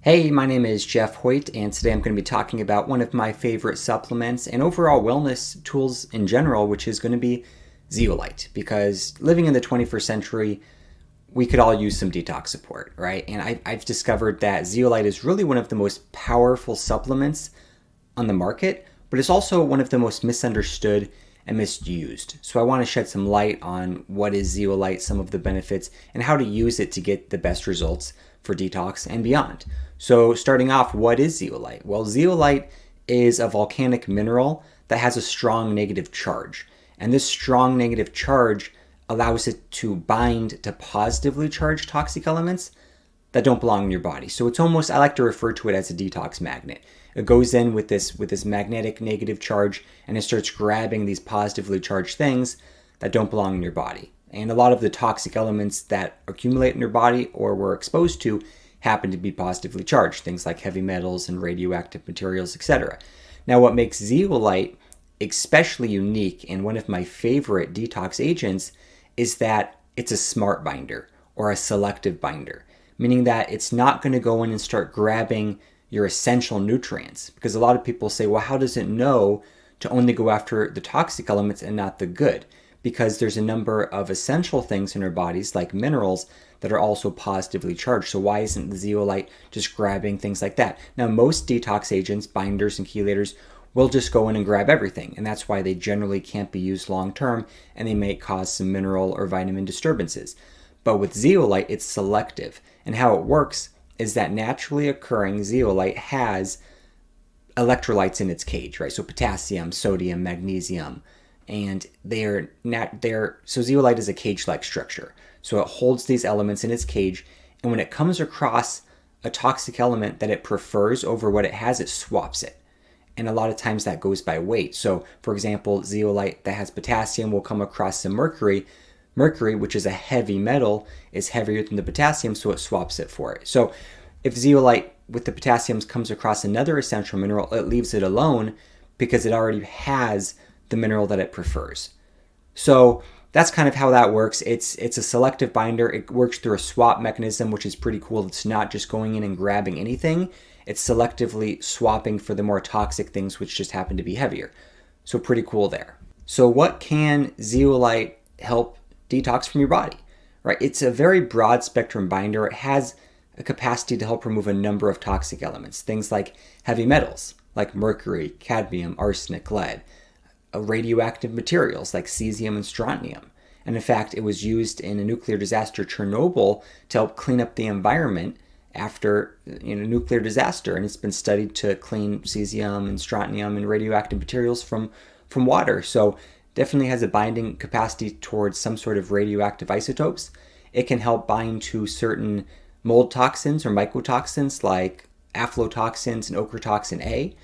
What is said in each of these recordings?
Hey, my name is Jeff Hoyt, and today I'm going to be talking about one of my favorite supplements and overall wellness tools in general, which is going to be zeolite. Because living in the 21st century, we could all use some detox support, right? And I've discovered that zeolite is really one of the most powerful supplements on the market, but it's also one of the most misunderstood and misused. So I want to shed some light on what is zeolite, some of the benefits, and how to use it to get the best results for detox and beyond. So starting off, what is zeolite? Well, zeolite is a volcanic mineral that has a strong negative charge. And this strong negative charge allows it to bind to positively charged toxic elements that don't belong in your body. So it's almost, I like to refer to it as a detox magnet. It goes in with this magnetic negative charge and it starts grabbing these positively charged things that don't belong in your body. And a lot of the toxic elements that accumulate in your body or we're exposed to happen to be positively charged, things like heavy metals and radioactive materials, etc. Now, what makes zeolite especially unique and one of my favorite detox agents is that it's a smart binder or a selective binder, meaning that it's not going to go in and start grabbing your essential nutrients. Because a lot of people say, well, how does it know to only go after the toxic elements and not the good? Because there's a number of essential things in our bodies, like minerals, that are also positively charged. So why isn't the zeolite just grabbing things like that? Now, most detox agents, binders and chelators, will just go in and grab everything. And that's why they generally can't be used long term and they may cause some mineral or vitamin disturbances. But with zeolite, it's selective. And how it works is that naturally occurring zeolite has electrolytes in its cage, right? So potassium, sodium, magnesium, and so zeolite is a cage-like structure. So it holds these elements in its cage, and when it comes across a toxic element that it prefers over what it has, it swaps it. And a lot of times that goes by weight. So for example, zeolite that has potassium will come across some mercury. Mercury, which is a heavy metal, is heavier than the potassium, so it swaps it for it. So if zeolite with the potassiums comes across another essential mineral, it leaves it alone because it already has the mineral that it prefers. So that's kind of how that works. It's a selective binder. It works through a swap mechanism, which is pretty cool. It's not just going in and grabbing anything. It's selectively swapping for the more toxic things, which just happen to be heavier. So pretty cool there. So what can zeolite help detox from your body? Right? It's a very broad spectrum binder. It has a capacity to help remove a number of toxic elements. Things like heavy metals, like mercury, cadmium, arsenic, lead. Radioactive materials like cesium and strontium. And in fact, it was used in a nuclear disaster, Chernobyl, to help clean up the environment after a nuclear disaster. And it's been studied to clean cesium and strontium and radioactive materials from water. So definitely has a binding capacity towards some sort of radioactive isotopes. It can help bind to certain mold toxins or mycotoxins like aflatoxins and ochratoxin A.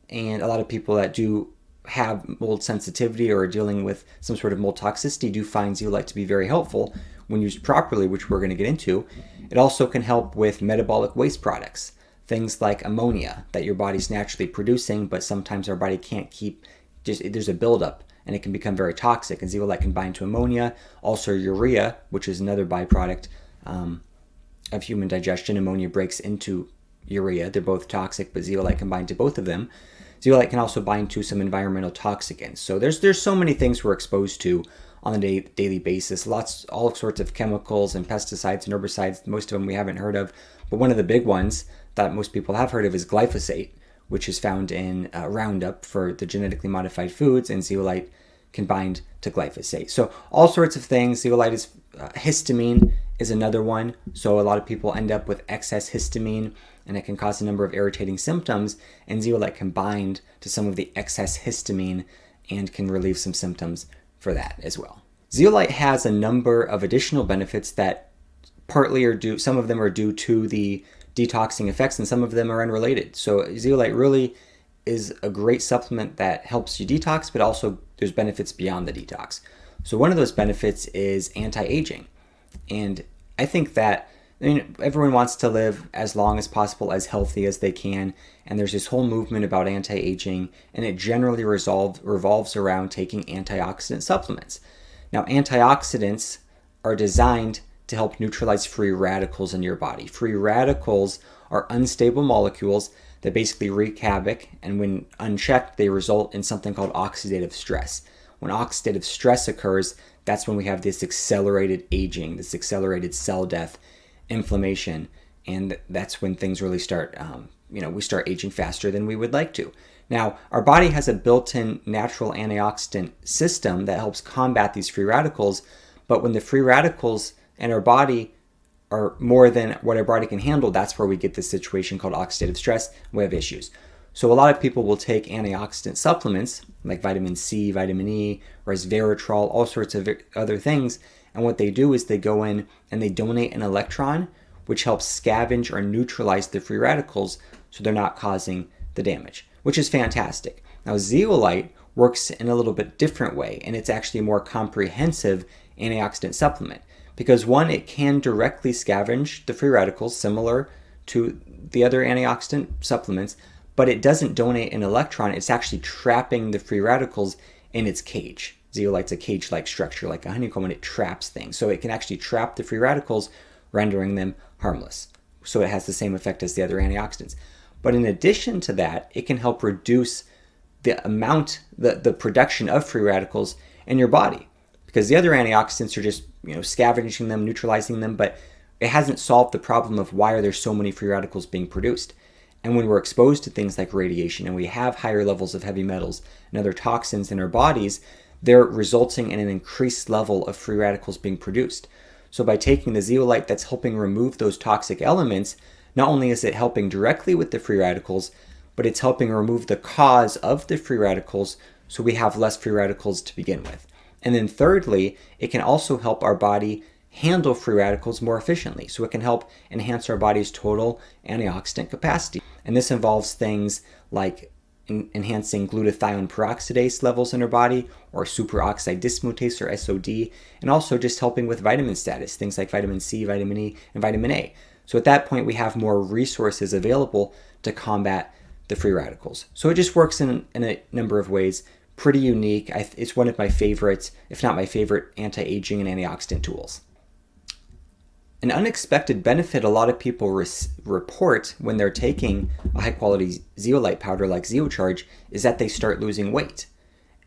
And a lot of people that do have mold sensitivity or are dealing with some sort of mold toxicity do find zeolite to be very helpful when used properly, which we're going to get into. It also can help with metabolic waste products, things like ammonia that your body's naturally producing, but sometimes our body can't keep, there's a buildup and it can become very toxic, and zeolite can bind to ammonia. Also urea, which is another byproduct of human digestion. Ammonia breaks into urea. They're both toxic, but zeolite can bind to both of them. Zeolite can also bind to some environmental toxicants. So there's so many things we're exposed to on a daily basis. All sorts of chemicals and pesticides and herbicides. Most of them we haven't heard of. But one of the big ones that most people have heard of is glyphosate, which is found in Roundup for the genetically modified foods, and zeolite can bind to glyphosate. So all sorts of things. Zeolite is histamine is another one. So a lot of people end up with excess histamine, and it can cause a number of irritating symptoms, and zeolite can bind to some of the excess histamine and can relieve some symptoms for that as well. Zeolite has a number of additional benefits that partly are due, some of them are due to the detoxing effects, and some of them are unrelated. So zeolite really is a great supplement that helps you detox, but also there's benefits beyond the detox. So one of those benefits is anti-aging. And I think that everyone wants to live as long as possible, as healthy as they can, and there's this whole movement about anti-aging, and it generally revolves around taking antioxidant supplements. Now, antioxidants are designed to help neutralize free radicals in your body. Free radicals are unstable molecules that basically wreak havoc, and when unchecked, they result in something called oxidative stress. When oxidative stress occurs, that's when we have this accelerated aging, this accelerated cell death, inflammation, and that's when things really start, we start aging faster than we would like to. Now, our body has a built-in natural antioxidant system that helps combat these free radicals, but when the free radicals in our body are more than what our body can handle, that's where we get this situation called oxidative stress, and we have issues. So a lot of people will take antioxidant supplements like vitamin C, vitamin E, resveratrol, all sorts of other things, and what they do is they go in and they donate an electron, which helps scavenge or neutralize the free radicals so they're not causing the damage, which is fantastic. Now, zeolite works in a little bit different way, and it's actually a more comprehensive antioxidant supplement because one, it can directly scavenge the free radicals similar to the other antioxidant supplements, but it doesn't donate an electron. It's actually trapping the free radicals in its cage. Zeolite's a cage-like structure, like a honeycomb, and it traps things. So it can actually trap the free radicals, rendering them harmless. So it has the same effect as the other antioxidants. But in addition to that, it can help reduce the amount, the production of free radicals in your body. Because the other antioxidants are just, scavenging them, neutralizing them, but it hasn't solved the problem of why are there so many free radicals being produced. And when we're exposed to things like radiation and we have higher levels of heavy metals and other toxins in our bodies, they're resulting in an increased level of free radicals being produced. So by taking the zeolite that's helping remove those toxic elements, not only is it helping directly with the free radicals, but it's helping remove the cause of the free radicals so we have less free radicals to begin with. And then thirdly, it can also help our body handle free radicals more efficiently. So it can help enhance our body's total antioxidant capacity. And this involves things like enhancing glutathione peroxidase levels in our body, or superoxide dismutase, or SOD, and also just helping with vitamin status, things like vitamin C, vitamin E, and vitamin A. So at that point, we have more resources available to combat the free radicals. So it just works in a number of ways. Pretty unique. It's one of my favorites, if not my favorite, anti-aging and antioxidant tools. An unexpected benefit a lot of people report when they're taking a high-quality zeolite powder like ZeoCharge is that they start losing weight.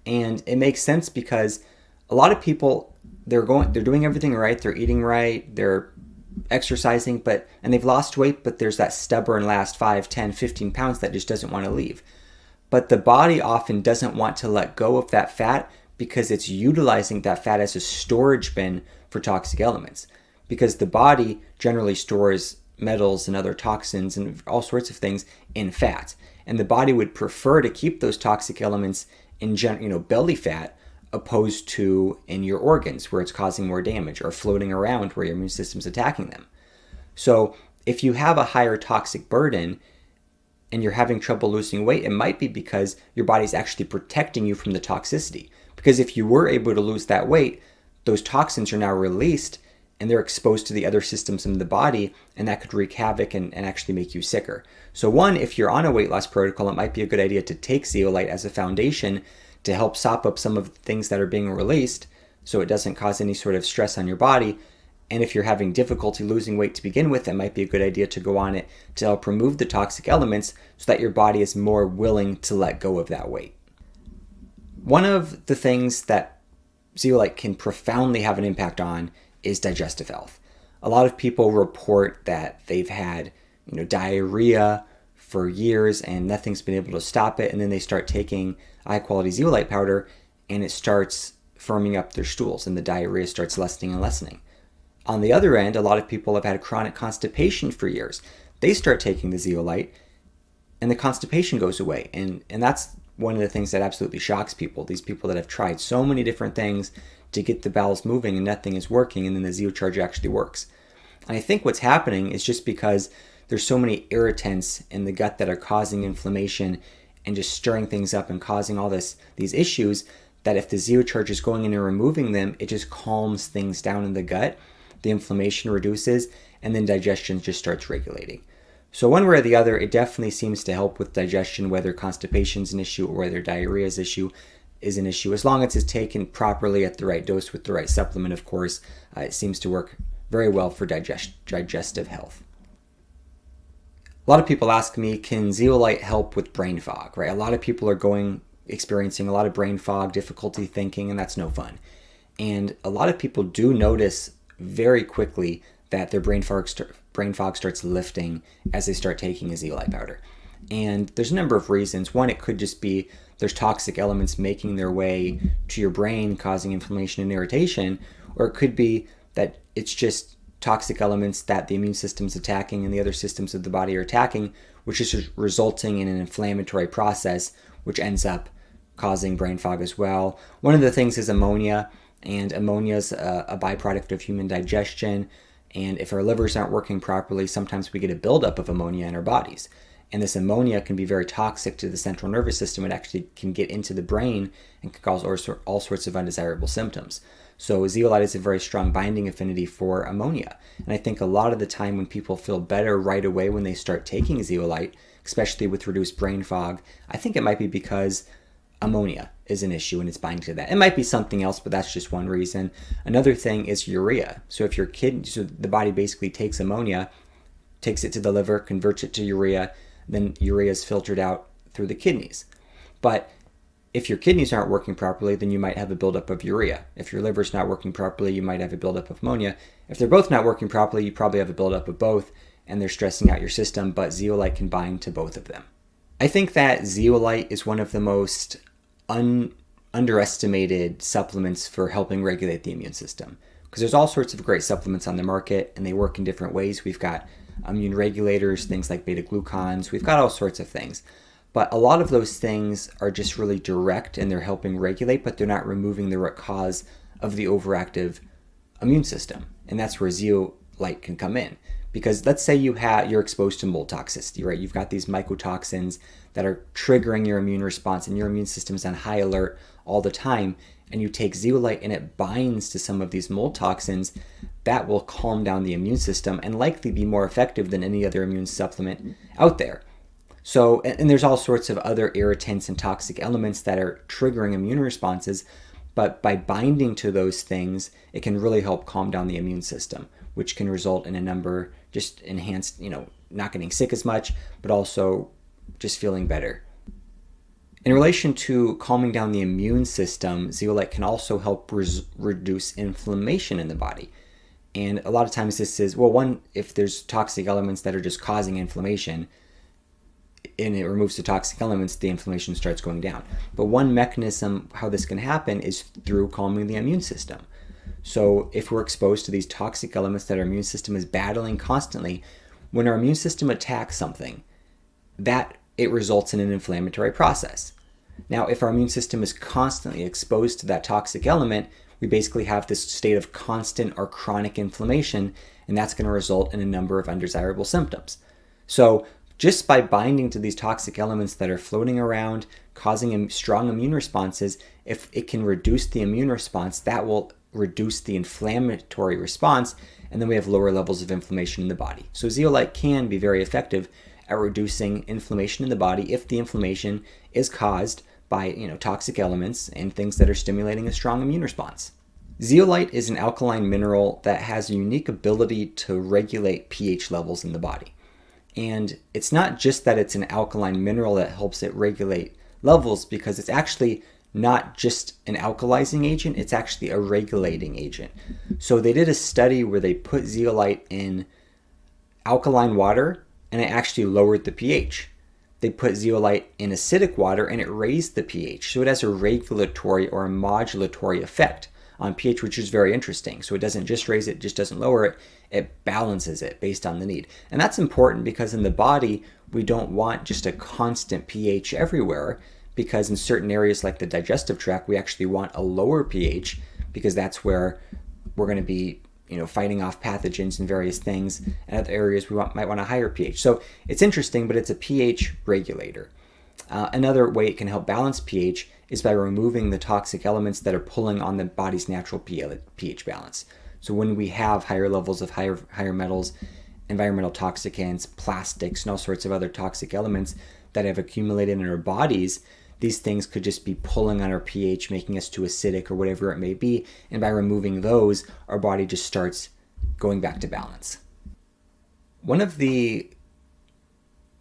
And it makes sense because a lot of people, they're doing everything right, they're eating right, they're exercising, and they've lost weight, but there's that stubborn last 5, 10, 15 pounds that just doesn't want to leave. But the body often doesn't want to let go of that fat because it's utilizing that fat as a storage bin for toxic elements. Because the body generally stores metals and other toxins and all sorts of things in fat. And the body would prefer to keep those toxic elements in belly fat opposed to in your organs where it's causing more damage or floating around where your immune system's attacking them. So if you have a higher toxic burden and you're having trouble losing weight, it might be because your body's actually protecting you from the toxicity. Because if you were able to lose that weight, those toxins are now released and they're exposed to the other systems in the body, and that could wreak havoc and actually make you sicker. So one, if you're on a weight loss protocol, it might be a good idea to take zeolite as a foundation to help sop up some of the things that are being released so it doesn't cause any sort of stress on your body. And if you're having difficulty losing weight to begin with, it might be a good idea to go on it to help remove the toxic elements so that your body is more willing to let go of that weight. One of the things that zeolite can profoundly have an impact on is digestive health. A lot of people report that they've had, diarrhea for years and nothing's been able to stop it, and then they start taking high-quality zeolite powder and it starts firming up their stools and the diarrhea starts lessening and lessening. On the other end, a lot of people have had chronic constipation for years. They start taking the zeolite and the constipation goes away. And that's one of the things that absolutely shocks people. These people that have tried so many different things to get the bowels moving and nothing is working, and then the ZeoCharge actually works. And I think what's happening is just because there's so many irritants in the gut that are causing inflammation and just stirring things up and causing all these issues, that if the ZeoCharge is going in and removing them, it just calms things down in the gut. The inflammation reduces, and then digestion just starts regulating. So one way or the other, it definitely seems to help with digestion, whether constipation is an issue or whether diarrhea is an issue. As long as it's taken properly at the right dose with the right supplement, of course, it seems to work very well for digestive health. A lot of people ask me, can zeolite help with brain fog, right? A lot of people are experiencing a lot of brain fog, difficulty thinking, and that's no fun. And a lot of people do notice very quickly that their brain fog starts lifting as they start taking a zeolite powder. And there's a number of reasons. One, it could just be there's toxic elements making their way to your brain, causing inflammation and irritation, or it could be that it's just toxic elements that the immune system's attacking and the other systems of the body are attacking, which is resulting in an inflammatory process, which ends up causing brain fog as well. One of the things is ammonia, and ammonia is a byproduct of human digestion. And if our livers aren't working properly, sometimes we get a buildup of ammonia in our bodies. And this ammonia can be very toxic to the central nervous system. It actually can get into the brain and can cause all sorts of undesirable symptoms. So zeolite is a very strong binding affinity for ammonia. And I think a lot of the time when people feel better right away when they start taking zeolite, especially with reduced brain fog, I think it might be because ammonia is an issue and it's binding to that. It might be something else, but that's just one reason. Another thing is urea. So if your so the body basically takes ammonia, takes it to the liver, converts it to urea, then urea is filtered out through the kidneys. But if your kidneys aren't working properly, then you might have a buildup of urea. If your liver's not working properly, you might have a buildup of ammonia. If they're both not working properly, you probably have a buildup of both, and they're stressing out your system, but zeolite can bind to both of them. I think that zeolite is one of the most underestimated supplements for helping regulate the immune system, because there's all sorts of great supplements on the market, and they work in different ways. We've got immune regulators, things like beta-glucans. We've got all sorts of things. But a lot of those things are just really direct and they're helping regulate, but they're not removing the root cause of the overactive immune system. And that's where zeolite can come in. Because let's say you're exposed to mold toxicity, right? You've got these mycotoxins that are triggering your immune response and your immune system is on high alert all the time. And you take zeolite and it binds to some of these mold toxins. That will calm down the immune system and likely be more effective than any other immune supplement out there. So, and there's all sorts of other irritants and toxic elements that are triggering immune responses, but by binding to those things, it can really help calm down the immune system, which can result in a number, just enhanced, not getting sick as much, but also just feeling better. In relation to calming down the immune system, zeolite can also help reduce inflammation in the body. And a lot of times this is, if there's toxic elements that are just causing inflammation, and it removes the toxic elements, the inflammation starts going down. But one mechanism how this can happen is through calming the immune system. So if we're exposed to these toxic elements that our immune system is battling constantly, when our immune system attacks something, that it results in an inflammatory process. Now, if our immune system is constantly exposed to that toxic element, we basically have this state of constant or chronic inflammation, and that's going to result in a number of undesirable symptoms. So just by binding to these toxic elements that are floating around, causing strong immune responses, if it can reduce the immune response, that will reduce the inflammatory response, and then we have lower levels of inflammation in the body. So zeolite can be very effective at reducing inflammation in the body if the inflammation is caused by toxic elements and things that are stimulating a strong immune response. Zeolite is an alkaline mineral that has a unique ability to regulate pH levels in the body. And it's not just that it's an alkaline mineral that helps it regulate levels, because it's actually not just an alkalizing agent, it's actually a regulating agent. So they did a study where they put zeolite in alkaline water and it actually lowered the pH. They put zeolite in acidic water and it raised the pH. So it has a regulatory or a modulatory effect on pH, which is very interesting. So it doesn't just raise it, just doesn't lower it. It balances it based on the need. And that's important because in the body, we don't want just a constant pH everywhere, because in certain areas like the digestive tract, we actually want a lower pH because that's where we're going to be fighting off pathogens and various things. And other areas we might want a higher pH. So it's interesting, but it's a pH regulator. Another way it can help balance pH is by removing the toxic elements that are pulling on the body's natural pH balance. So when we have higher levels of higher metals, environmental toxicants, plastics, and all sorts of other toxic elements that have accumulated in our bodies, these things could just be pulling on our pH, making us too acidic or whatever it may be. And by removing those, our body just starts going back to balance. One of the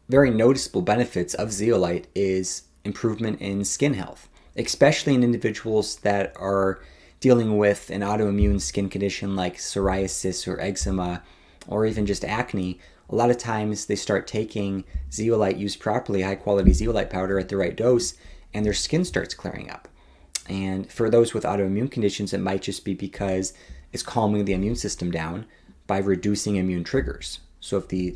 very noticeable benefits of zeolite is improvement in skin health, especially in individuals that are dealing with an autoimmune skin condition like psoriasis or eczema or even just acne. A lot of times they start taking zeolite used properly, high quality zeolite powder at the right dose, and their skin starts clearing up. And for those with autoimmune conditions, it might just be because it's calming the immune system down by reducing immune triggers. So if the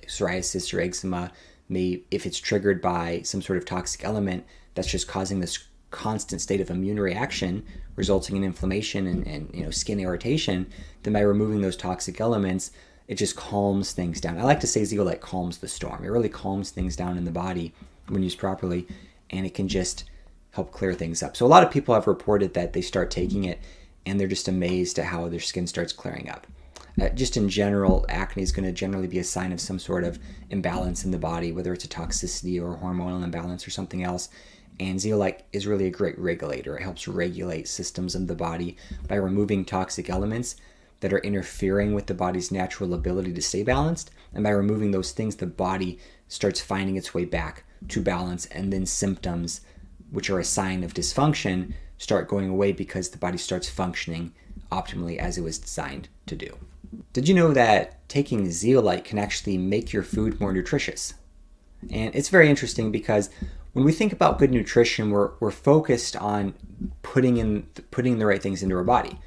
psoriasis or eczema if it's triggered by some sort of toxic element that's just causing this constant state of immune reaction, resulting in inflammation and skin irritation, then by removing those toxic elements, it just calms things down. I like to say zeolite calms the storm. It really calms things down in the body when used properly, and it can just help clear things up. So a lot of people have reported that they start taking it and they're just amazed at how their skin starts clearing up. Just in general, acne is going to generally be a sign of some sort of imbalance in the body, whether it's a toxicity or a hormonal imbalance or something else. And zeolite is really a great regulator. It helps regulate systems in the body by removing toxic elements that are interfering with the body's natural ability to stay balanced. And by removing those things, the body starts finding its way back to balance, and then symptoms, which are a sign of dysfunction, start going away because the body starts functioning optimally as it was designed to do. Did you know that taking zeolite can actually make your food more nutritious? And it's very interesting because when we think about good nutrition, we're focused on putting the right things into our body,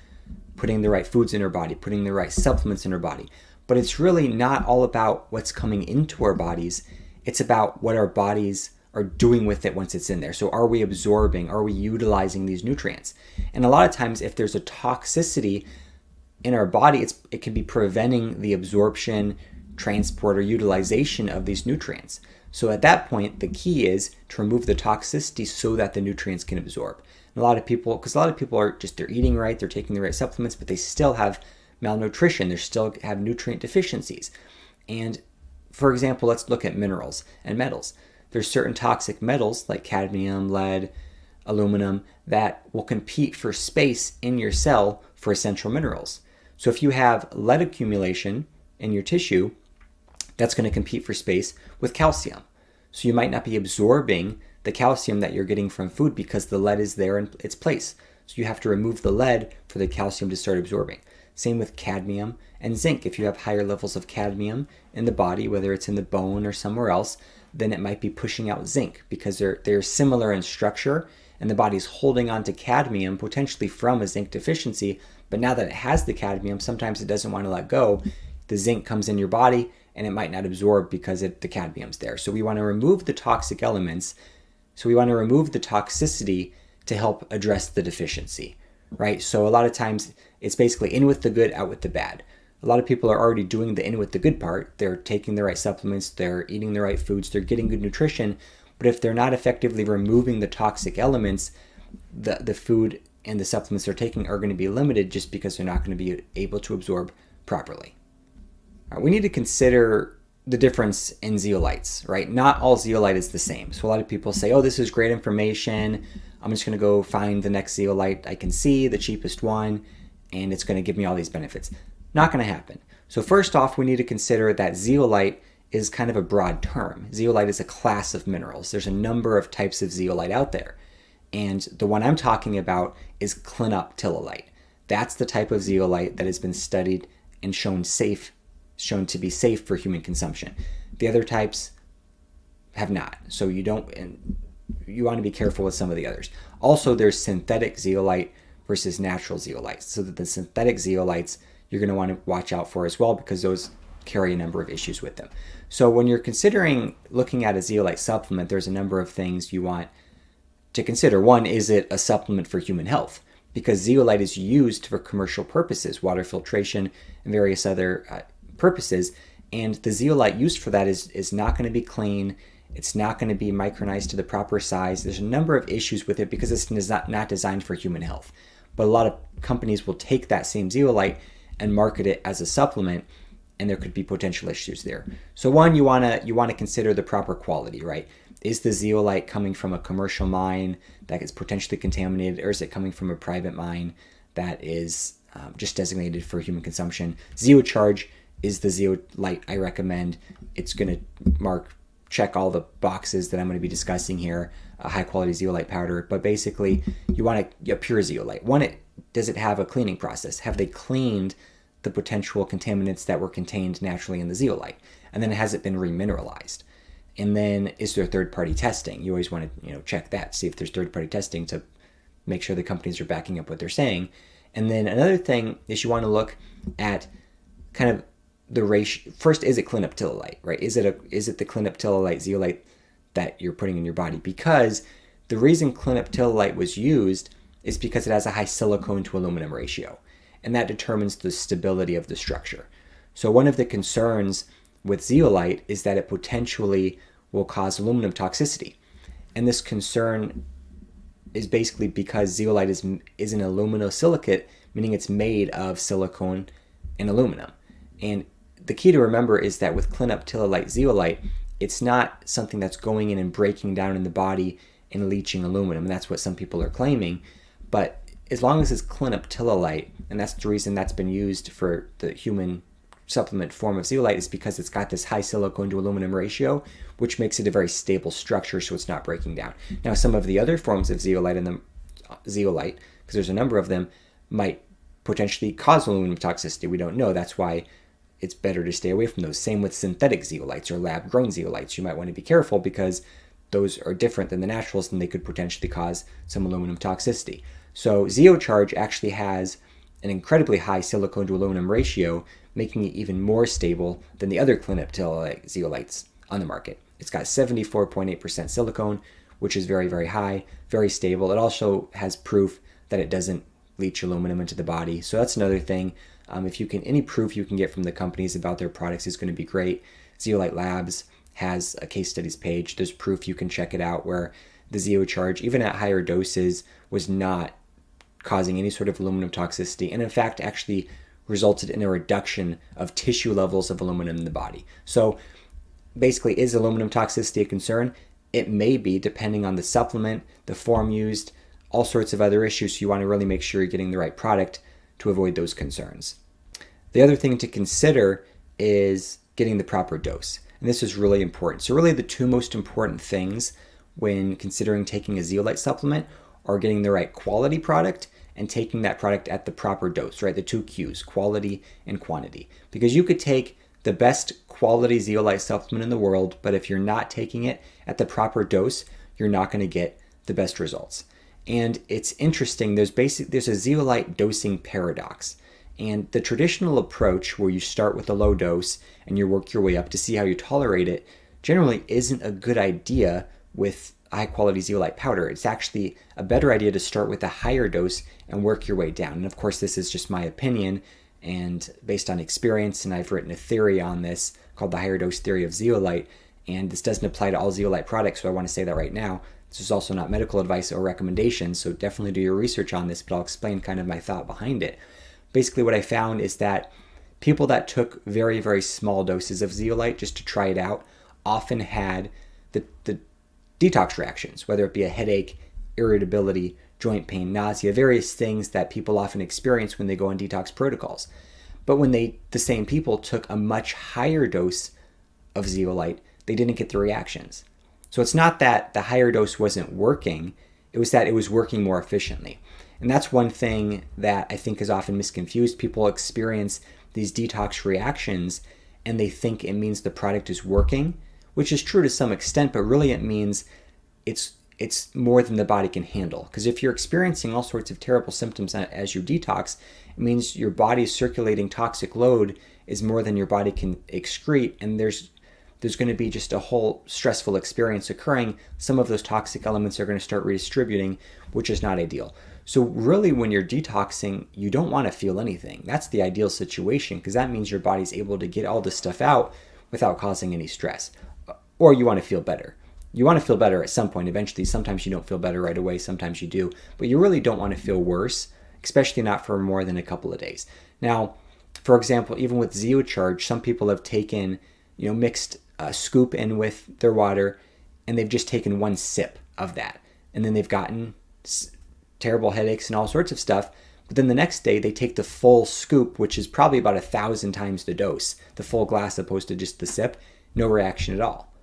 putting the right foods in our body, putting the right supplements in our body. But it's really not all about what's coming into our bodies. It's about what our bodies are doing with it once it's in there. So are we absorbing, are we utilizing these nutrients? And a lot of times if there's a toxicity in our body, it can be preventing the absorption, transport, or utilization of these nutrients. So at that point, the key is to remove the toxicity so that the nutrients can absorb. And because a lot of people they're eating right, they're taking the right supplements, but they still have malnutrition, they still have nutrient deficiencies. And for example, let's look at minerals and metals. There's certain toxic metals like cadmium, lead, aluminum that will compete for space in your cell for essential minerals. So if you have lead accumulation in your tissue, that's going to compete for space with calcium. So you might not be absorbing the calcium that you're getting from food because the lead is there in its place. So you have to remove the lead for the calcium to start absorbing. Same with cadmium and zinc. If you have higher levels of cadmium in the body, whether it's in the bone or somewhere else, then it might be pushing out zinc because they're similar in structure, and the body's holding on to cadmium potentially from a zinc deficiency. But now that it has the cadmium, sometimes it doesn't want to let go. The zinc comes in your body and it might not absorb because the cadmium's there. So we want to remove the toxic elements. So we want to remove the toxicity to help address the deficiency, right? So a lot of times it's basically in with the good, out with the bad. A lot of people are already doing the in with the good part. They're taking the right supplements, they're eating the right foods, they're getting good nutrition. But if they're not effectively removing the toxic elements, the food and the supplements they're taking are going to be limited just because they're not going to be able to absorb properly. All right, we need to consider the difference in zeolites, right? Not all zeolite is the same. So a lot of people say, oh, this is great information. I'm just going to go find the next zeolite I can see, the cheapest one, and it's going to give me all these benefits. Not going to happen. So first off, we need to consider that zeolite is kind of a broad term. Zeolite is a class of minerals. There's a number of types of zeolite out there. And the one I'm talking about is clinoptilolite. That's the type of zeolite that has been studied and shown to be safe for human consumption. The other types have not. So you want to be careful with some of the others. Also, there's synthetic zeolite versus natural zeolites. So that the synthetic zeolites you're going to want to watch out for as well because those carry a number of issues with them. So when you're considering looking at a zeolite supplement, there's a number of things you want to consider. One, is it a supplement for human health? Because zeolite is used for commercial purposes, water filtration and various other purposes. And the zeolite used for that is not going to be clean. It's not going to be micronized to the proper size. There's a number of issues with it because it's not designed for human health. But a lot of companies will take that same zeolite and market it as a supplement, and there could be potential issues there. So one, you want to consider the proper quality, right? Is the zeolite coming from a commercial mine that is potentially contaminated, or is it coming from a private mine that is just designated for human consumption? ZeoCharge is the zeolite I recommend. It's going to mark check all the boxes that I'm going to be discussing here, high quality zeolite powder, but basically you want a pure zeolite. Does it have a cleaning process? Have they cleaned the potential contaminants that were contained naturally in the zeolite? And then has it been remineralized? And then is there third-party testing? You always want to check that, see if there's third-party testing to make sure the companies are backing up what they're saying. And then another thing is you want to look at kind of the ratio. First, is it clinoptilolite, right? Is it the clinoptilolite zeolite that you're putting in your body? Because the reason clinoptilolite was used is because it has a high silicone to aluminum ratio, and that determines the stability of the structure. So one of the concerns with zeolite is that it potentially will cause aluminum toxicity. And this concern is basically because zeolite is an aluminosilicate, meaning it's made of silicone and aluminum. And the key to remember is that with clinoptilolite zeolite, it's not something that's going in and breaking down in the body and leaching aluminum. And that's what some people are claiming. But as long as it's clinoptilolite, and that's the reason that's been used for the human supplement form of zeolite, is because it's got this high silicone to aluminum ratio, which makes it a very stable structure, so it's not breaking down. Now, some of the other forms of zeolite, because there's a number of them, might potentially cause aluminum toxicity. We don't know. That's why it's better to stay away from those. Same with synthetic zeolites or lab-grown zeolites. You might want to be careful because those are different than the naturals, and they could potentially cause some aluminum toxicity. So ZeoCharge actually has an incredibly high silicone to aluminum ratio, making it even more stable than the other clinoptilolite zeolites on the market. It's got 74.8% silicone, which is very, very high, very stable. It also has proof that it doesn't leach aluminum into the body. So that's another thing. Any proof you can get from the companies about their products is going to be great. Zeolite Labs has a case studies page. There's proof, you can check it out, where the ZeoCharge, even at higher doses, was not causing any sort of aluminum toxicity, and in fact actually resulted in a reduction of tissue levels of aluminum in the body. So basically, is aluminum toxicity a concern? It may be, depending on the supplement, the form used, all sorts of other issues. So you want to really make sure you're getting the right product to avoid those concerns. The other thing to consider is getting the proper dose. And this is really important. So really the two most important things when considering taking a zeolite supplement are getting the right quality product and taking that product at the proper dose, right? The two Qs, quality and quantity. Because you could take the best quality zeolite supplement in the world, but if you're not taking it at the proper dose, you're not going to get the best results. And it's interesting, there's a zeolite dosing paradox. And the traditional approach where you start with a low dose and you work your way up to see how you tolerate it generally isn't a good idea with high quality zeolite powder. It's actually a better idea to start with a higher dose and work your way down. And of course, this is just my opinion and based on experience, and I've written a theory on this called the higher dose theory of zeolite, and this doesn't apply to all zeolite products, so I want to say that right now. This is also not medical advice or recommendation, so definitely do your research on this, but I'll explain kind of my thought behind it. Basically, what I found is that people that took very, very small doses of zeolite just to try it out often had the detox reactions, whether it be a headache, irritability, joint pain, nausea, various things that people often experience when they go on detox protocols. But when the same people took a much higher dose of zeolite, they didn't get the reactions. So it's not that the higher dose wasn't working, it was that it was working more efficiently. And that's one thing that I think is often misconfused. People experience these detox reactions and they think it means the product is working, which is true to some extent, but really it means it's more than the body can handle. Because if you're experiencing all sorts of terrible symptoms as you detox, it means your body's circulating toxic load is more than your body can excrete, and there's going to be just a whole stressful experience occurring. Some of those toxic elements are going to start redistributing, which is not ideal. So really, when you're detoxing, you don't want to feel anything. That's the ideal situation, because that means your body's able to get all this stuff out without causing any stress. Or you want to feel better. You want to feel better at some point eventually. Sometimes you don't feel better right away, sometimes you do, but you really don't want to feel worse, especially not for more than a couple of days. Now, for example, even with ZeoCharge, some people have taken, mixed a scoop in with their water, and they've just taken one sip of that, and then they've gotten terrible headaches and all sorts of stuff. But then the next day they take the full scoop, which is probably about 1,000 times the dose, the full glass opposed to just the sip, no reaction at all.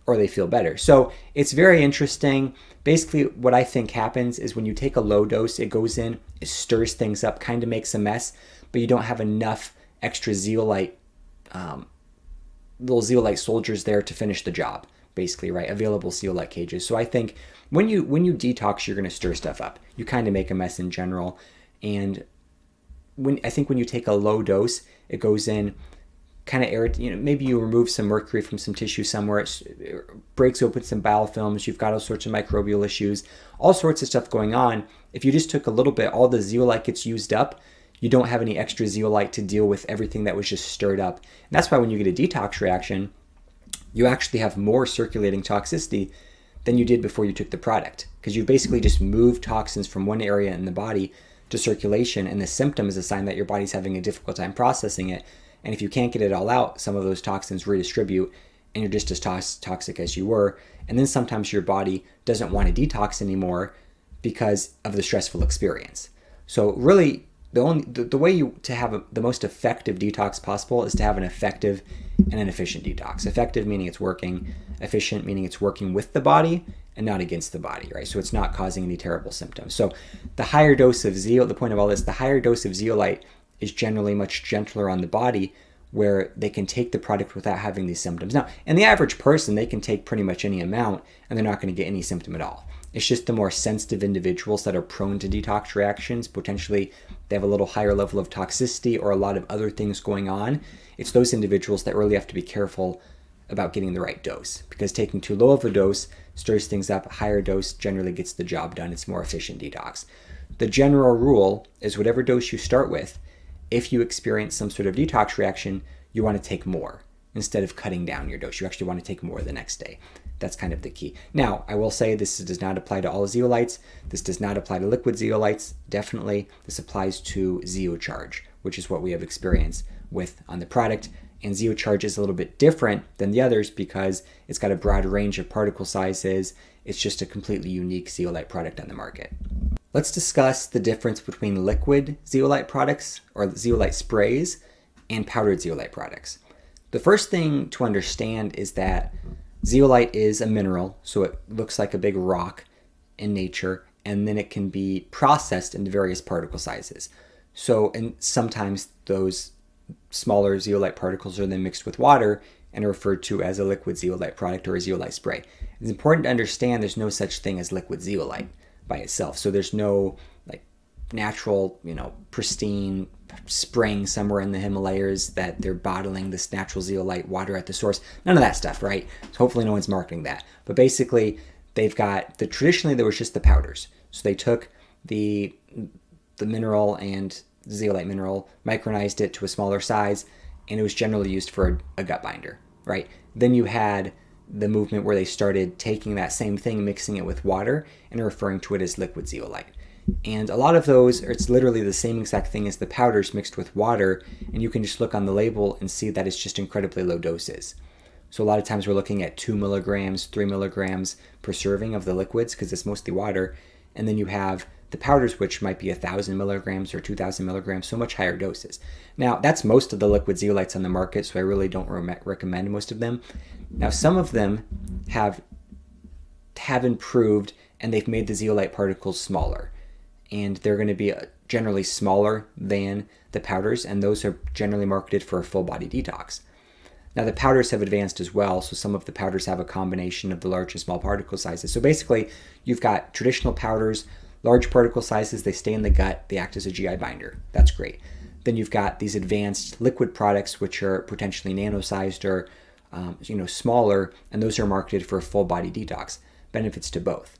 or they feel better. So it's very interesting. Basically, what I think happens is when you take a low dose, it goes in, it stirs things up, kind of makes a mess, but you don't have enough extra zeolite, little zeolite soldiers there to finish the job, basically, right? Available zeolite cages. So I think when you detox, you're going to stir stuff up. You kind of make a mess in general. And I think when you take a low dose, it goes in, kind of maybe you remove some mercury from some tissue somewhere, it breaks open some biofilms, you've got all sorts of microbial issues, all sorts of stuff going on. If you just took a little bit, all the zeolite gets used up, you don't have any extra zeolite to deal with everything that was just stirred up. And that's why when you get a detox reaction, you actually have more circulating toxicity than you did before you took the product, because you've basically just moved toxins from one area in the body to circulation, and the symptom is a sign that your body's having a difficult time processing it. And if you can't get it all out, some of those toxins redistribute and you're just as toxic as you were. And then sometimes your body doesn't want to detox anymore because of the stressful experience. So really, the way to have the most effective detox possible is to have an effective and an efficient detox. Effective meaning it's working, efficient meaning it's working with the body and not against the body, right? So it's not causing any terrible symptoms. So the higher dose of the point of all this, the higher dose of zeolite is generally much gentler on the body, where they can take the product without having these symptoms. Now, in the average person, they can take pretty much any amount and they're not going to get any symptom at all. It's just the more sensitive individuals that are prone to detox reactions, potentially they have a little higher level of toxicity or a lot of other things going on. It's those individuals that really have to be careful about getting the right dose, because taking too low of a dose stirs things up. A higher dose generally gets the job done. It's more efficient detox. The general rule is whatever dose you start with, if you experience some sort of detox reaction, you want to take more instead of cutting down your dose. You actually want to take more the next day. That's kind of the key. Now, I will say this does not apply to all zeolites. This does not apply to liquid zeolites. Definitely, this applies to ZeoCharge, which is what we have experience with on the product. And ZeoCharge is a little bit different than the others because it's got a broad range of particle sizes. It's just a completely unique zeolite product on the market. Let's discuss the difference between liquid zeolite products or zeolite sprays and powdered zeolite products. The first thing to understand is that zeolite is a mineral, so it looks like a big rock in nature, and then it can be processed into various particle sizes. And sometimes those smaller zeolite particles are then mixed with water and are referred to as a liquid zeolite product or a zeolite spray. It's important to understand there's no such thing as liquid zeolite by itself. So there's no like natural, pristine spring somewhere in the Himalayas that they're bottling this natural zeolite water at the source. None of that stuff, right? So hopefully no one's marketing that. But basically they've got traditionally there was just the powders. So they took the mineral and zeolite mineral, micronized it to a smaller size, and it was generally used for a gut binder, right? Then you had the movement where they started taking that same thing, mixing it with water, and referring to it as liquid zeolite. And a lot of those, it's literally the same exact thing as the powders mixed with water, and you can just look on the label and see that it's just incredibly low doses. So a lot of times we're looking at 2 milligrams, 3 milligrams per serving of the liquids because it's mostly water, and then you have the powders, which might be 1,000 milligrams or 2,000 milligrams, so much higher doses. Now, that's most of the liquid zeolites on the market, so I really don't recommend most of them. Now, some of them have improved, and they've made the zeolite particles smaller. And they're going to be generally smaller than the powders, and those are generally marketed for a full body detox. Now, the powders have advanced as well, so some of the powders have a combination of the large and small particle sizes. So basically, you've got traditional powders, large particle sizes, they stay in the gut, they act as a GI binder. That's great. Then you've got these advanced liquid products, which are potentially nano-sized or smaller, and those are marketed for a full body detox. Benefits to both.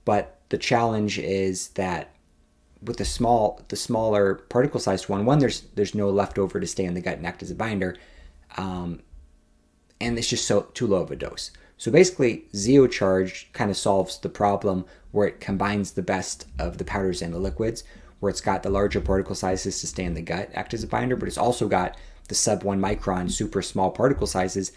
But the challenge is that with the smaller particle sized one, there's no leftover to stay in the gut and act as a binder, and it's just too low of a dose. So basically, ZeoCharge kind of solves the problem where it combines the best of the powders and the liquids, where it's got the larger particle sizes to stay in the gut, act as a binder, but it's also got the sub 1 micron super small particle sizes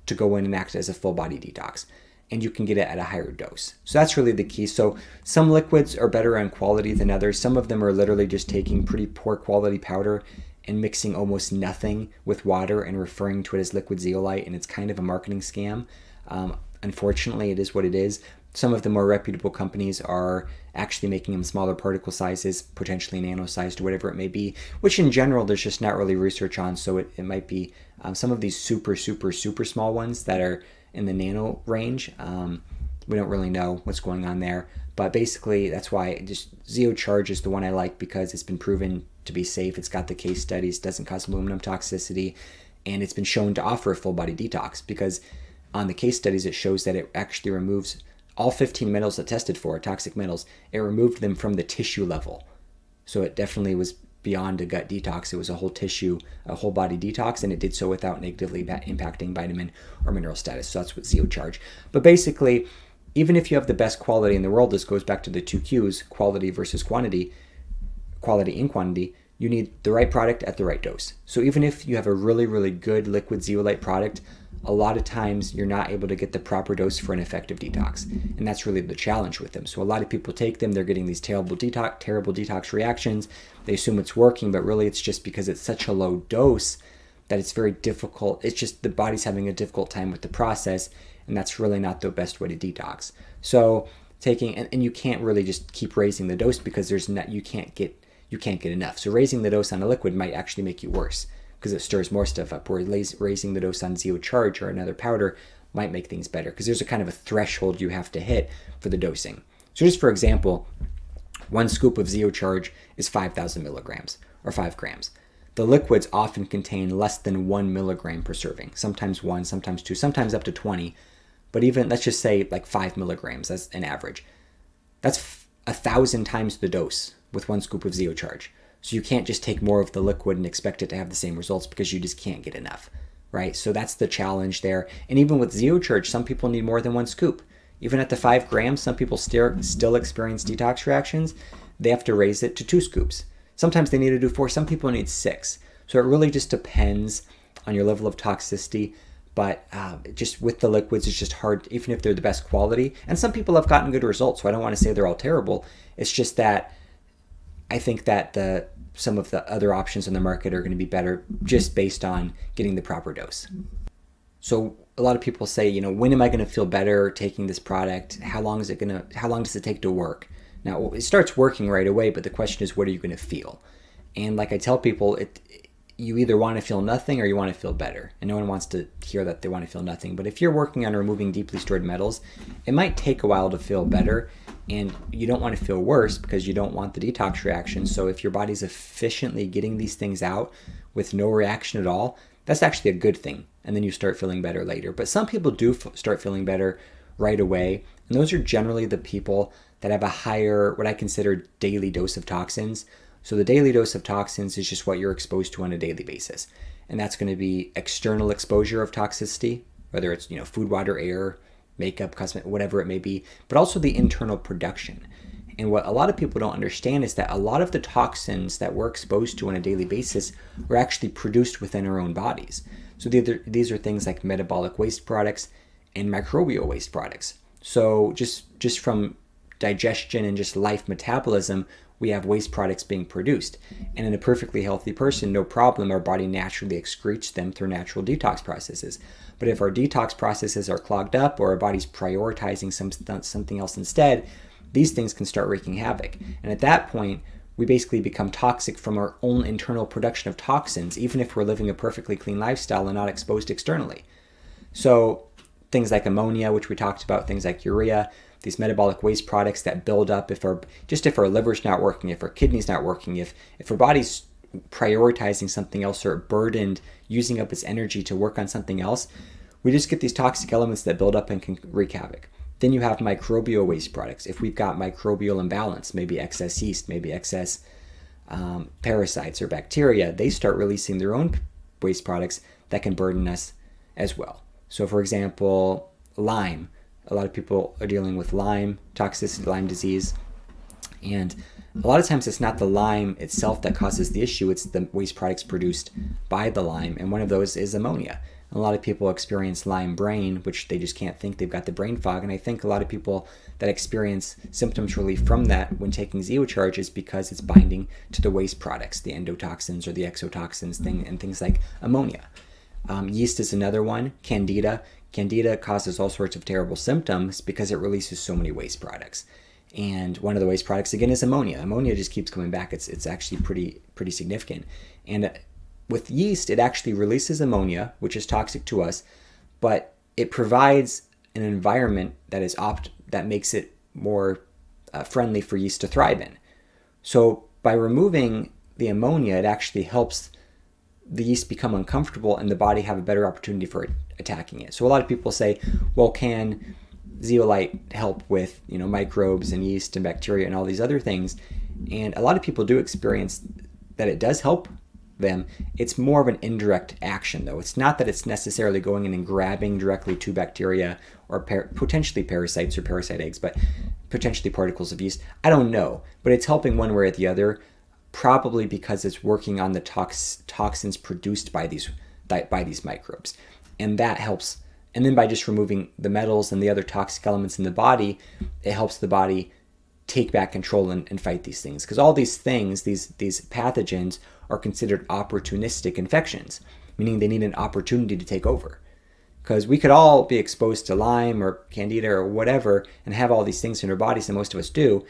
to go in and act as a full body detox. And you can get it at a higher dose. So that's really the key. So some liquids are better in quality than others. Some of them are literally just taking pretty poor quality powder and mixing almost nothing with water and referring to it as liquid zeolite, and it's kind of a marketing scam. unfortunately, it is what it is. Some of the more reputable companies are actually making them smaller particle sizes, potentially nano-sized, whatever it may be, which in general there's just not really research on. So it might be some of these super, super, super small ones that are in the nano range. We don't really know what's going on there. But basically, that's why just ZeoCharge is the one I like, because it's been proven to be safe. It's got the case studies, doesn't cause aluminum toxicity, and it's been shown to offer a full body detox, because on the case studies it shows that it actually removes all 15 metals it tested for, toxic metals. It removed them from the tissue level. So it definitely was beyond a gut detox. It was a whole tissue, a whole body detox, and it did so without negatively impacting vitamin or mineral status. So that's what ZeoCharge. But basically, even if you have the best quality in the world, this goes back to the two Qs, quality versus quantity, quality and quantity, you need the right product at the right dose. So even if you have a really, really good liquid zeolite product, a lot of times you're not able to get the proper dose for an effective detox. And that's really the challenge with them. So a lot of people take them, they're getting these terrible detox reactions. They assume it's working, but really it's just because it's such a low dose that it's very difficult. It's just the body's having a difficult time with the process, and that's really not the best way to detox. So taking, and you can't really just keep raising the dose, because you can't get enough. So raising the dose on a liquid might actually make you worse, because it stirs more stuff up, where raising the dose on ZeoCharge or another powder might make things better, because there's a kind of a threshold you have to hit for the dosing. So just for example, 1 scoop of ZeoCharge is 5,000 milligrams, or 5 grams. The liquids often contain less than 1 milligram per serving, sometimes 1, sometimes 2, sometimes up to 20, but even, let's just say like 5 milligrams as an average. That's 1,000 times the dose with 1 scoop of ZeoCharge. So you can't just take more of the liquid and expect it to have the same results, because you just can't get enough, right? So that's the challenge there. And even with ZeoCharge, some people need more than 1 scoop. Even at the 5 grams, some people still experience detox reactions. They have to raise it to 2 scoops. Sometimes they need to do 4. Some people need 6. So it really just depends on your level of toxicity. But just with the liquids, it's just hard, even if they're the best quality. And some people have gotten good results, so I don't want to say they're all terrible. It's just that I think that some of the other options on the market are going to be better, just based on getting the proper dose. So a lot of people say, when am I going to feel better taking this product? How long does it take to work? Now, it starts working right away, but the question is, what are you going to feel? And like I tell people, you either want to feel nothing or you want to feel better. And no one wants to hear that they want to feel nothing. But if you're working on removing deeply stored metals, it might take a while to feel better. And you don't want to feel worse, because you don't want the detox reaction. So if your body's efficiently getting these things out with no reaction at all, that's actually a good thing. And then you start feeling better later. But some people do start feeling better right away. And those are generally the people that have a higher, what I consider, daily dose of toxins. So the daily dose of toxins is just what you're exposed to on a daily basis. And that's going to be external exposure of toxicity, whether it's, food, water, air, makeup, cosmetic, whatever it may be, but also the internal production. And what a lot of people don't understand is that a lot of the toxins that we're exposed to on a daily basis are actually produced within our own bodies. So these are things like metabolic waste products and microbial waste products. So just from digestion and just life metabolism, we have waste products being produced. And in a perfectly healthy person, no problem, our body naturally excretes them through natural detox processes. But if our detox processes are clogged up, or our body's prioritizing something else instead, these things can start wreaking havoc. And at that point, we basically become toxic from our own internal production of toxins, even if we're living a perfectly clean lifestyle and not exposed externally. So things like ammonia, which we talked about, things like urea, these metabolic waste products that build up if our liver's not working, if our kidney's not working, if our body's prioritizing something else, or burdened using up its energy to work on something else, we just get these toxic elements that build up and can wreak havoc. Then you have microbial waste products. If we've got microbial imbalance, maybe excess yeast, maybe excess parasites or bacteria, they start releasing their own waste products that can burden us as well. So for example, Lyme. A lot of people are dealing with Lyme toxicity, Lyme disease. And a lot of times it's not the Lyme itself that causes the issue, it's the waste products produced by the Lyme. And one of those is ammonia. A lot of people experience Lyme brain, which they just can't think, they've got the brain fog. And I think a lot of people that experience symptoms relief from that when taking ZeoCharge is because it's binding to the waste products, the endotoxins or the exotoxins and things like ammonia. Yeast is another one. Candida Candida causes all sorts of terrible symptoms because it releases so many waste products. And one of the waste products, again, is ammonia. Ammonia just keeps coming back. It's actually pretty significant. And with yeast, it actually releases ammonia, which is toxic to us, but it provides an environment that makes it more friendly for yeast to thrive in. So by removing the ammonia, it actually helps the yeast become uncomfortable and the body have a better opportunity for attacking it. So a lot of people say, well, can zeolite help with microbes and yeast and bacteria and all these other things? And a lot of people do experience that it does help them. It's more of an indirect action, though. It's not that it's necessarily going in and grabbing directly to bacteria or potentially parasites or parasite eggs, but potentially particles of yeast. I don't know, but it's helping one way or the other, probably because it's working on the toxins produced by these microbes, and that helps. And then by just removing the metals and the other toxic elements in the body, it helps the body take back control and fight these things. Because all these things, these pathogens, are considered opportunistic infections, meaning they need an opportunity to take over. Because we could all be exposed to Lyme or Candida or whatever and have all these things in our bodies, and most of us do.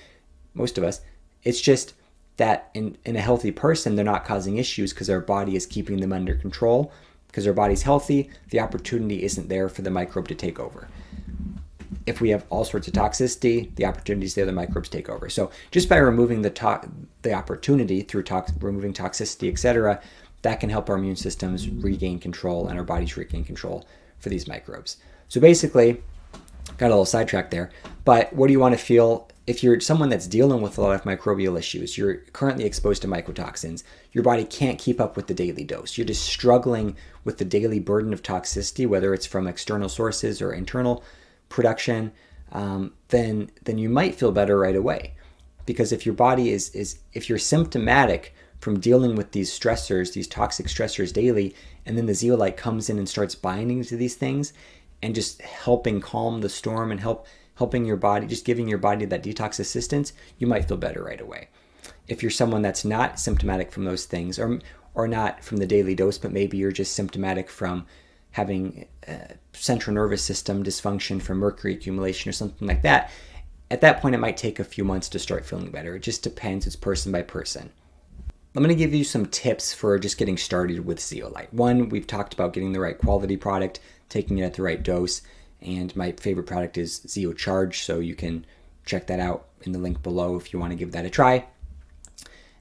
Most of us. It's just that in a healthy person, they're not causing issues because our body is keeping them under control. Because our body's healthy, the opportunity isn't there for the microbe to take over. If we have all sorts of toxicity, the opportunities there, the microbes take over. So just by removing the opportunity through removing toxicity, etc., that can help our immune systems regain control and our bodies regain control for these microbes. So basically, got a little sidetracked there, but what do you want to feel if you're someone that's dealing with a lot of microbial issues? You're currently exposed to mycotoxins. Your body can't keep up with the daily dose. You're just struggling with the daily burden of toxicity, whether it's from external sources or internal production, then you might feel better right away. Because if your body if you're symptomatic from dealing with these stressors, these toxic stressors daily, and then the zeolite comes in and starts binding to these things and just helping calm the storm and helping your body, just giving your body that detox assistance, you might feel better right away. If you're someone that's not symptomatic from those things, or not from the daily dose, but maybe you're just symptomatic from having central nervous system dysfunction from mercury accumulation or something like that, at that point it might take a few months to start feeling better. It just depends. It's person by person. I'm going to give you some tips for just getting started with zeolite. One, we've talked about getting the right quality product, taking it at the right dose, and my favorite product is ZeoCharge, so you can check that out in the link below if you want to give that a try.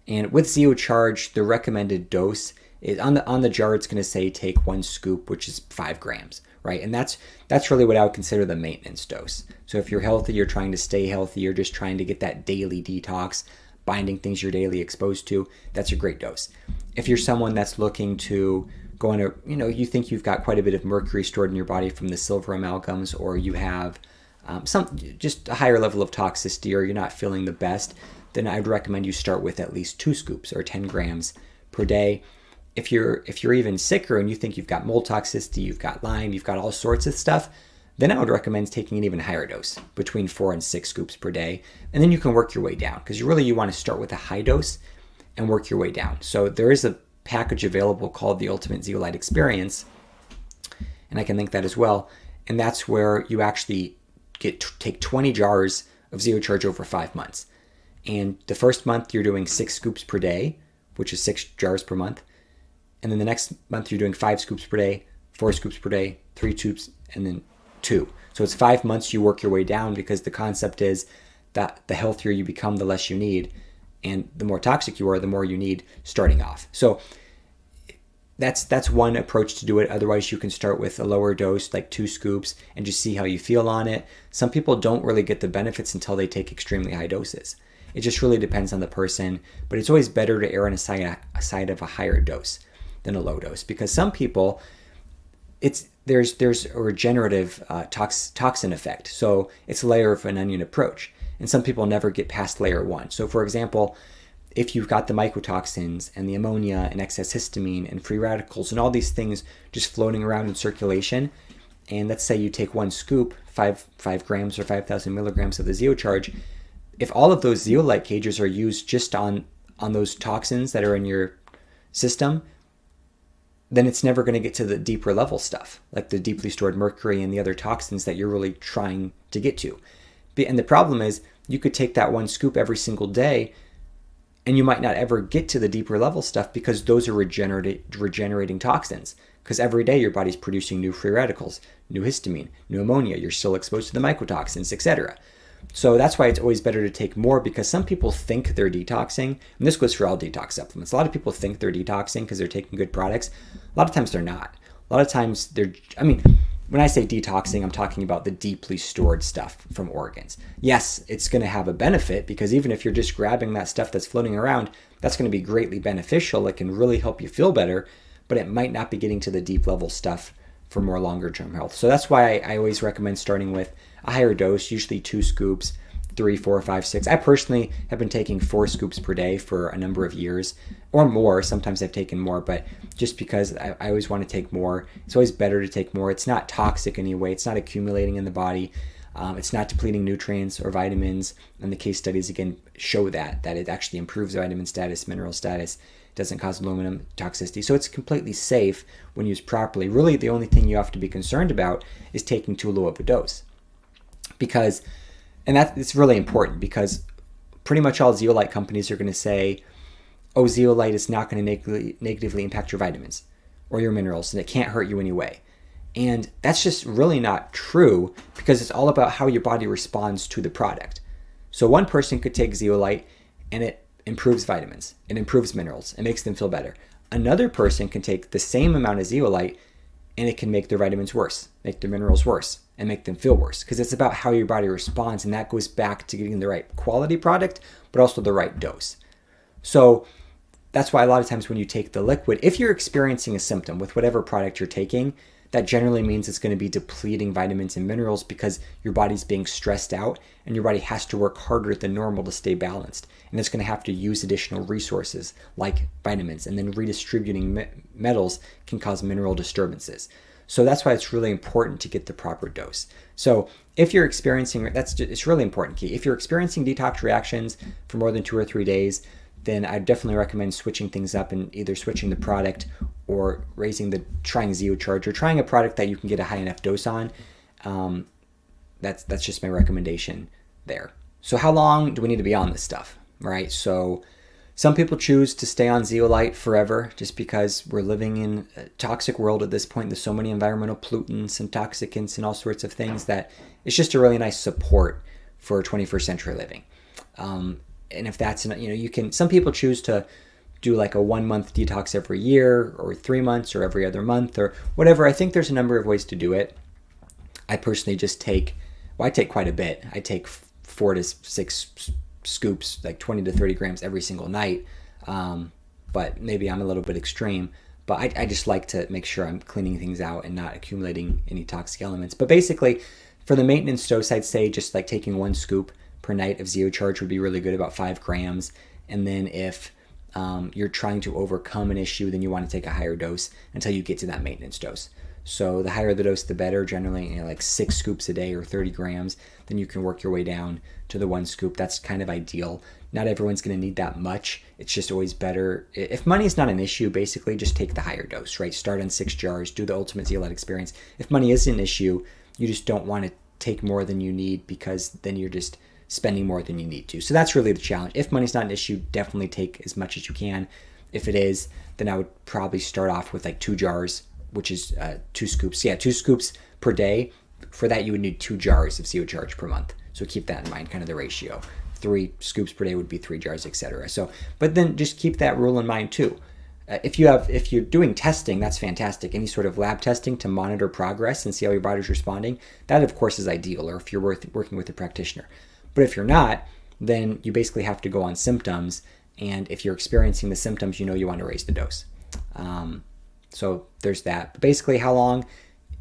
And with ZeoCharge, the recommended dose is on the jar. It's going to say take 1 scoop, which is 5 grams, right? And that's really what I would consider the maintenance dose. So if you're healthy, you're trying to stay healthy, you're just trying to get that daily detox, binding things you're daily exposed to, that's a great dose. If you're someone that's looking to go on you think you've got quite a bit of mercury stored in your body from the silver amalgams, or you have just a higher level of toxicity, or you're not feeling the best, then I'd recommend you start with at least 2 scoops or 10 grams per day. If you're even sicker and you think you've got mold toxicity, you've got Lyme, you've got all sorts of stuff, then I would recommend taking an even higher dose, between 4 and 6 scoops per day. And then you can work your way down, because you want to start with a high dose and work your way down. So there is a package available called the Ultimate Zeolite Experience, and I can link that as well. And that's where you actually take 20 jars of ZeoCharge over 5 months. And the first month you're doing 6 scoops per day, which is 6 jars per month. And then the next month you're doing 5 scoops per day, 4 scoops per day, 3 scoops, and then 2. So it's 5 months you work your way down, because the concept is that the healthier you become, the less you need. And the more toxic you are, the more you need starting off. So that's one approach to do it. Otherwise, you can start with a lower dose, like 2 scoops, and just see how you feel on it. Some people don't really get the benefits until they take extremely high doses. It just really depends on the person, but it's always better to err on a side of a higher dose than a low dose, because some people, there's a regenerative toxin effect. So it's a layer of an onion approach, and some people never get past layer 1. So for example, if you've got the mycotoxins and the ammonia and excess histamine and free radicals and all these things just floating around in circulation, and let's say you take 1 scoop, 5 grams or 5,000 milligrams of the ZeoCharge, if all of those zeolite cages are used just on those toxins that are in your system, then it's never going to get to the deeper level stuff, like the deeply stored mercury and the other toxins that you're really trying to get to. And the problem is, you could take that one scoop every single day, and you might not ever get to the deeper level stuff because those are regenerating toxins. Because every day your body's producing new free radicals, new histamine, new ammonia, you're still exposed to the mycotoxins, etc. So that's why it's always better to take more, because some people think they're detoxing, and this goes for all detox supplements. A lot of people think they're detoxing because they're taking good products. A lot of times they're not. A lot of times when I say detoxing, I'm talking about the deeply stored stuff from organs. Yes, it's going to have a benefit, because even if you're just grabbing that stuff that's floating around, that's going to be greatly beneficial. It can really help you feel better, but it might not be getting to the deep level stuff for more longer term health. So that's why I always recommend starting with a higher dose, usually 2 scoops, 3, 4, 5, 6. I personally have been taking 4 scoops per day for a number of years or more. Sometimes I've taken more, but just because I always want to take more. It's always better to take more. It's not toxic anyway. It's not accumulating in the body. It's not depleting nutrients or vitamins. And the case studies, again, show that it actually improves vitamin status, mineral status, doesn't cause aluminum toxicity. So it's completely safe when used properly. Really, the only thing you have to be concerned about is taking too low of a dose. It's really important, because pretty much all zeolite companies are going to say, oh, zeolite is not going to negatively impact your vitamins or your minerals, and it can't hurt you anyway. And that's just really not true, because it's all about how your body responds to the product. So one person could take zeolite and it improves vitamins, it improves minerals, it makes them feel better. Another person can take the same amount of zeolite and it can make their vitamins worse, make their minerals worse, and make them feel worse, because it's about how your body responds, and that goes back to getting the right quality product, but also the right dose. So that's why a lot of times when you take the liquid, if you're experiencing a symptom with whatever product you're taking, that generally means it's going to be depleting vitamins and minerals, because your body's being stressed out and your body has to work harder than normal to stay balanced. And it's going to have to use additional resources like vitamins, and then redistributing metals can cause mineral disturbances. So that's why it's really important to get the proper dose. So if you're experiencing, it's really important key. If you're experiencing detox reactions for more than 2 or 3 days, then I definitely recommend switching things up and either switching the product or trying ZeoCharge, or trying a product that you can get a high enough dose on. That's just my recommendation there. So how long do we need to be on this stuff, right? So some people choose to stay on zeolite forever, just because we're living in a toxic world at this point. There's so many environmental pollutants and toxicants and all sorts of things that it's just a really nice support for 21st century living. And if that's, some people choose to do like a 1 month detox every year, or 3 months, or every other month, or whatever. I think there's a number of ways to do it. I personally just I take quite a bit. I take 4 to 6 scoops, like 20 to 30 grams every single night. But maybe I'm a little bit extreme, but I just like to make sure I'm cleaning things out and not accumulating any toxic elements. But basically, for the maintenance dose, I'd say just like taking 1 scoop per night of ZeoCharge would be really good, about 5 grams. And then if you're trying to overcome an issue, then you want to take a higher dose until you get to that maintenance dose. So the higher the dose, the better. Generally, like 6 scoops a day or 30 grams, then you can work your way down to the 1 scoop. That's kind of ideal. Not everyone's going to need that much. It's just always better. If money is not an issue, basically just take the higher dose, right? Start on 6 jars, do the ultimate zeolite experience. If money is an issue, you just don't want to take more than you need, because then you're just spending more than you need to. So that's really the challenge. If money's not an issue, definitely take as much as you can. If it is, then I would probably start off with like 2 jars, which is 2 scoops. Yeah, 2 scoops per day. For that, you would need 2 jars of ZeoCharge per month. So keep that in mind, kind of the ratio. 3 scoops per day would be 3 jars, etc. So, but then just keep that rule in mind too. If you're doing testing, that's fantastic. Any sort of lab testing to monitor progress and see how your body's responding, that of course is ideal, or if you're working with a practitioner. But if you're not, then you basically have to go on symptoms. And if you're experiencing the symptoms, you want to raise the dose. So there's that. But basically, how long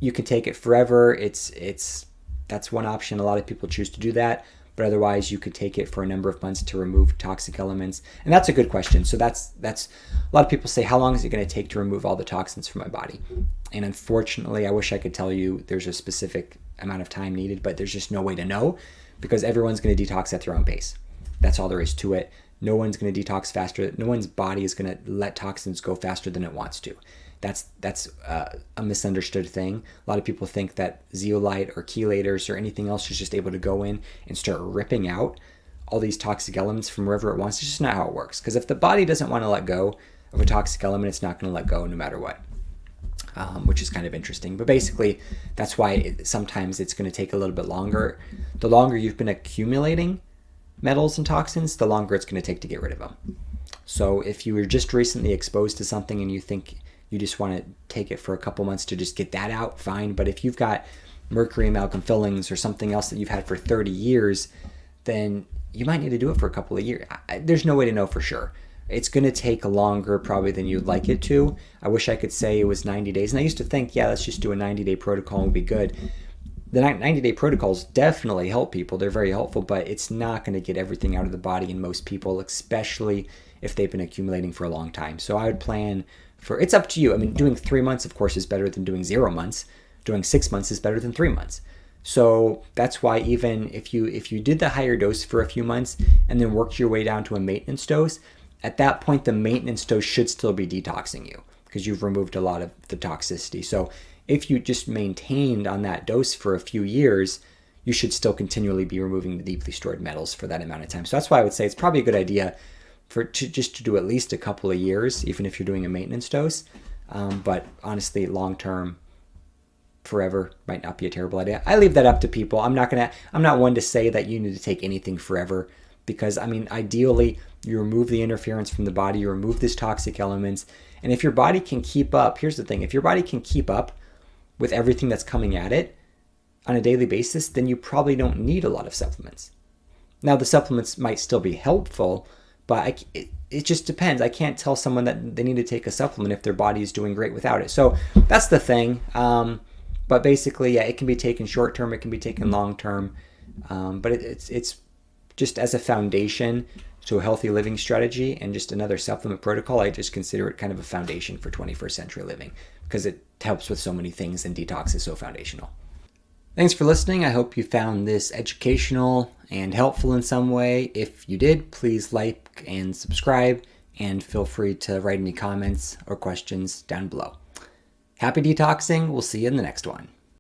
you can take it forever, that's one option. A lot of people choose to do that. But otherwise, you could take it for a number of months to remove toxic elements. And that's a good question. So that's a lot of people say, how long is it going to take to remove all the toxins from my body? And unfortunately, I wish I could tell you there's a specific amount of time needed, but there's just no way to know, because everyone's going to detox at their own pace. That's all there is to it. No one's going to detox faster. No one's body is going to let toxins go faster than it wants to. That's a misunderstood thing. A lot of people think that zeolite or chelators or anything else is just able to go in and start ripping out all these toxic elements from wherever it wants. It's just not how it works. Because if the body doesn't want to let go of a toxic element, it's not going to let go no matter what, which is kind of interesting. But basically, that's why sometimes it's going to take a little bit longer. The longer you've been accumulating metals and toxins, the longer it's going to take to get rid of them. So if you were just recently exposed to something and you think you just want to take it for a couple months to just get that out, fine. But if you've got mercury amalgam fillings or something else that you've had for 30 years, then you might need to do it for a couple of years. There's no way to know for sure. It's going to take longer probably than you'd like it to. I wish I could say it was 90 days. And I used to think, yeah, let's just do a 90-day protocol and we'll be good. The 90-day protocols definitely help people. They're very helpful, but it's not going to get everything out of the body in most people, especially if they've been accumulating for a long time. So I would plan for, it's up to you. I mean, doing 3 months, of course, is better than doing 0 months. Doing 6 months is better than 3 months. So that's why even if you did the higher dose for a few months and then worked your way down to a maintenance dose, at that point, the maintenance dose should still be detoxing you because you've removed a lot of the toxicity. So if you just maintained on that dose for a few years, you should still continually be removing the deeply stored metals for that amount of time. So that's why I would say it's probably a good idea to do at least a couple of years, even if you're doing a maintenance dose. But honestly, long term, forever might not be a terrible idea. I leave that up to people. I'm not one to say that you need to take anything forever, because I mean, ideally, you remove the interference from the body, you remove these toxic elements, and if your body can keep up, here's the thing: if your body can keep up with everything that's coming at it on a daily basis, then you probably don't need a lot of supplements. Now, the supplements might still be helpful, but it just depends. I can't tell someone that they need to take a supplement if their body is doing great without it. So that's the thing. But basically, yeah, it can be taken short term, it can be taken long term. But it's just as a foundation to a healthy living strategy and just another supplement protocol. I just consider it kind of a foundation for 21st century living because it helps with so many things, and detox is so foundational. Thanks for listening. I hope you found this educational and helpful in some way. If you did, please like and subscribe, and feel free to write any comments or questions down below. Happy detoxing. We'll see you in the next one.